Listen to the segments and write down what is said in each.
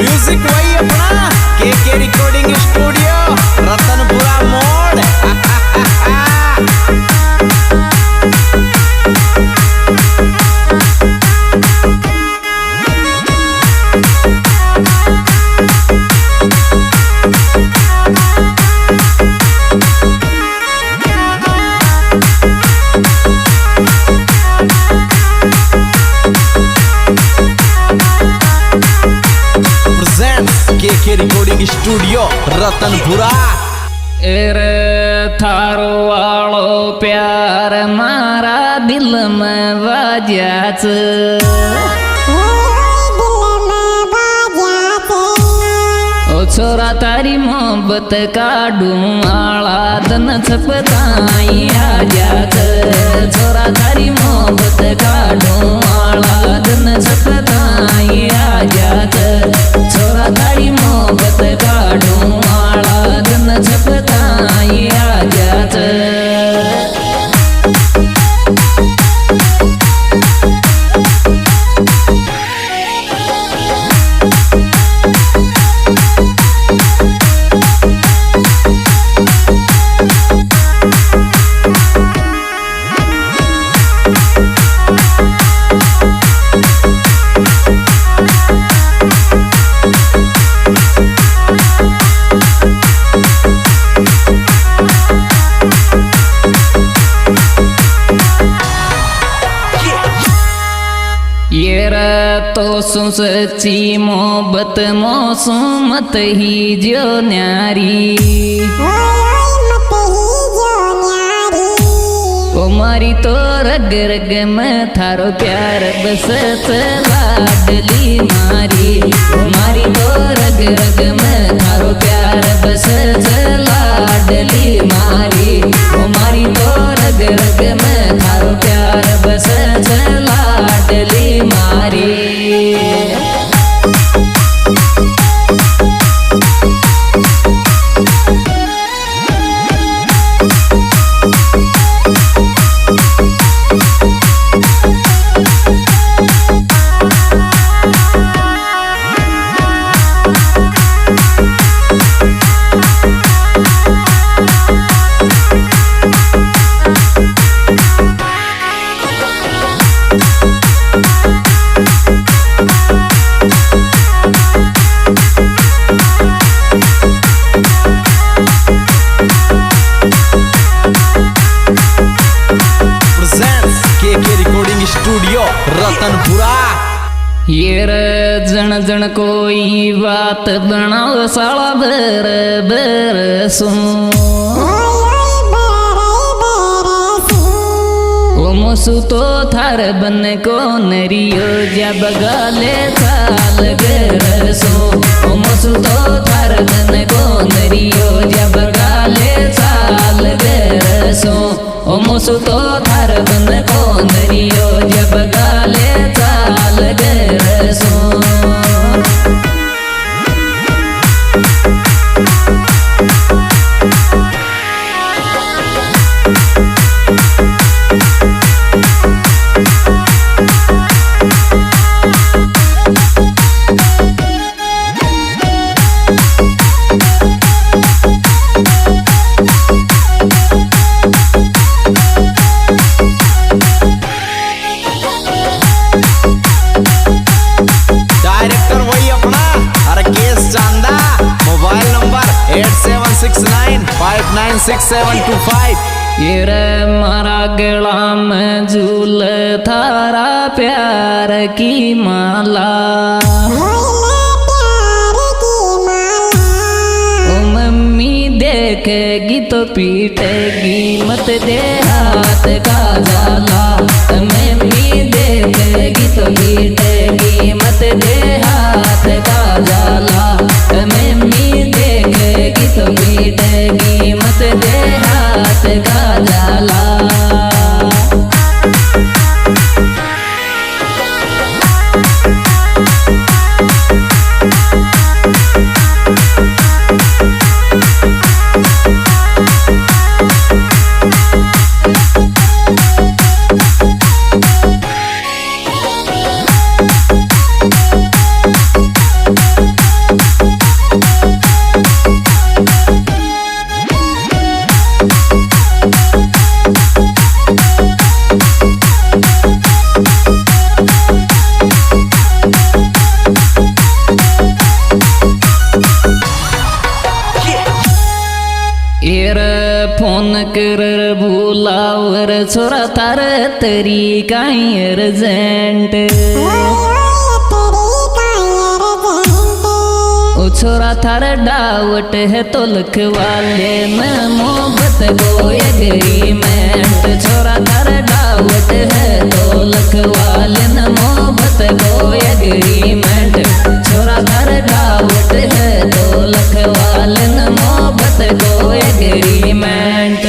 Music वही अपना के रिकॉर्डिंग स्टूडियो रतनपुरा मोड़। के रिकॉर्डिंग स्टूडियो रतनपुरा। एरे थारो वालो प्यार मारा दिल में बाजाच, ओ छोरा तारी मोहब्बत काढू आला दन छपताई आ जात, छोरा तारी मोहब्बत काढू आला दन छपताई आ जात, छोरा तारी मोहब्बत काढू आला दन छपताई आ जात। तो सच्ची मोहब्बत मौसमत ही जो न्यारी, ओ मारी तो रग रग में थारो प्यार बसत लाडली मारी, ओ मारी तो रग रग में थारो प्यार बसत लाडली मारी, ओ मारी तो रग रग में थारो प्यार बसत लाडली मारी। स्टूडियो रतनपुरा। ये जन जन कोई बात बनाओ साला बर बर सुन, ओ मोसू तो थार बन को नरियो जा बगाले साल गर सो, ओ मोसू तो थार बन को नरियो जा बगाले साल गर सो, ओ मोसू तो थार बन को नरियो जब गाले साल गर सो। ये मारा गला में झूल थारा प्यार की माला, ओ मम्मी देखेगी तो पीटेगी मत दे हाथ का जाला, मम्मी देखेगी तो पीटेगी मत दे हाथ का जाला, मम्मी देखेगी तो पीटेगी मत दे हाथ का जाला। कर बुलावर छोरा थार तरी काई अर्जेंट ओ छोरा थार डावट है तो लखवाले न मोहब्बत को एग्रीमेंट छोरा थार डावट है तो लखवाले न मोहब्बत को एग्रीमेंट छोरा थार डावट है तो लखवाले न मोहब्बत को एग्रीमेंट।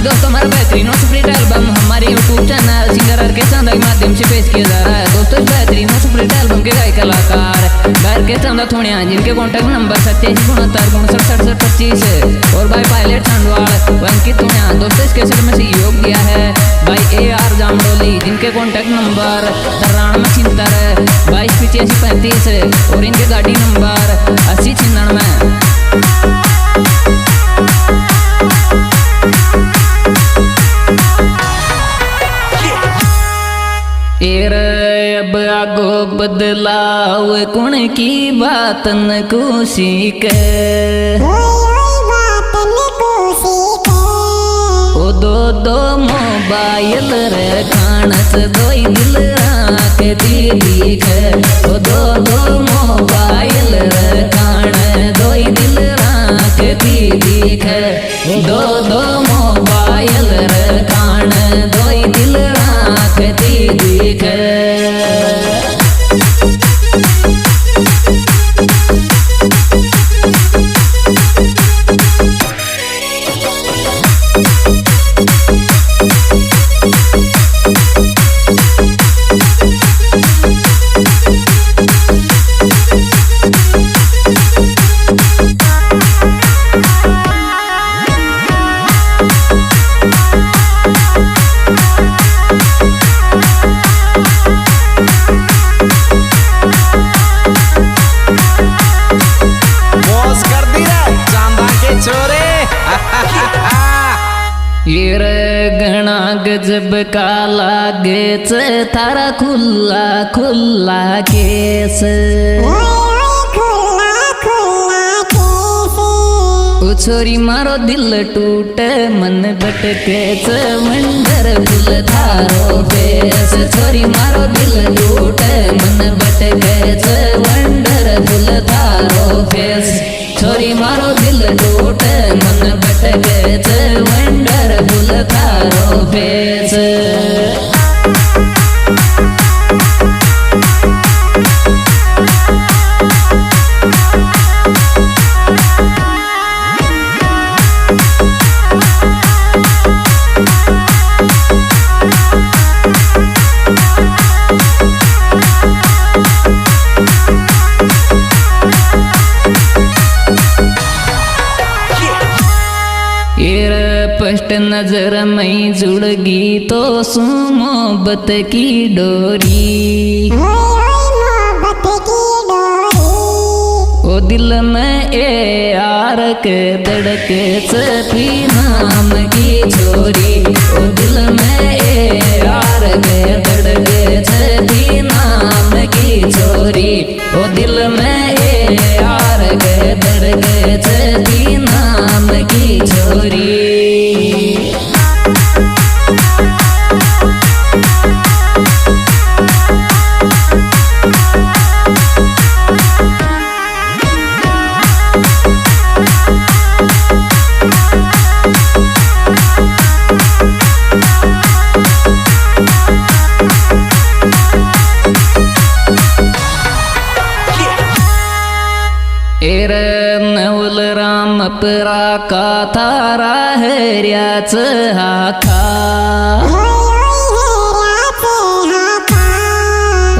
दोस्तों हमारा बेहतरीन और सुपरहिट एल्बम हमारे यूट्यूब चैनल सिंगर ऑर्केस्ट्रा के माध्यम से पेश किया जा रहा है। दोस्तों इस बेहतरीन और सुपरहिट एल्बम के गायक कलाकार ऑर्केस्ट्रा थोड़े हैं जिनके कॉन्टैक्ट नंबर 8769596725 और भाई पायलट सांडवाल अंकित थोड़िया। दोस्तों इस कैसेट में सहयोग दिया है भाई AR जामडोली जिनके कॉन्टैक्ट नंबर 9372 और इनके गाड़ी नंबर 8096। अब आगो बदलाव कुण की बात न खुशी के ओ दो मोबाइल रे खानस दोई दिल राख दीदी के ओ दो मोबाइल रे खान दोई दिल राख दीदी के दो मोबाइल रे खान दोई दिल राख दीदी के। ये गणा गजब का लागेच थारा खुल्ला खुल्ला केस ओ छोरी मारो दिल टूट मन भटकेच वंडरफुल थारो फेस छोरी मारो दिल टूट मन भटकेच वंडरफुल थारो फेस छोरी मारो दिल टूट मन भटकेच वंडरफुल थारो फेस। फर्स्ट नजर में जुड़गी तो सू मोहब्बत की डोरी ओ दिल में ए यार के धड़क सफी नाम की छोरी ओ दिल में ए यार के धड़क सफी नाम की छोरी ओ दिल में ए यार के धड़क सफी नाम की छोरी। नवल राम परा का थारा हर्याच हाखा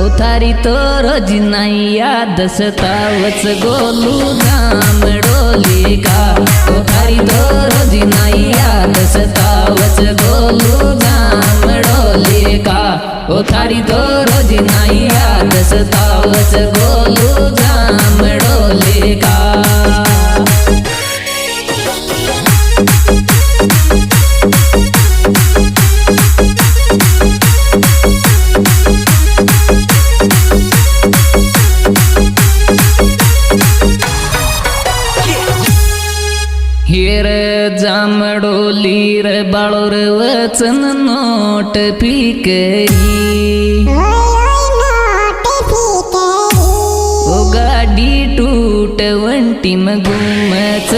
उतारी तो रोज नाही याद सतावच गोलू जाम डोली का उतारी तो रोज नाही याद सतावच गोलू जाम डोली का उतारी तो रोज नाही याद सतावच गोलू जाम डोली का। बोली रे बाळो रे वचन नोट फिकरी ओ गाडी टूट वंटी मग घुमच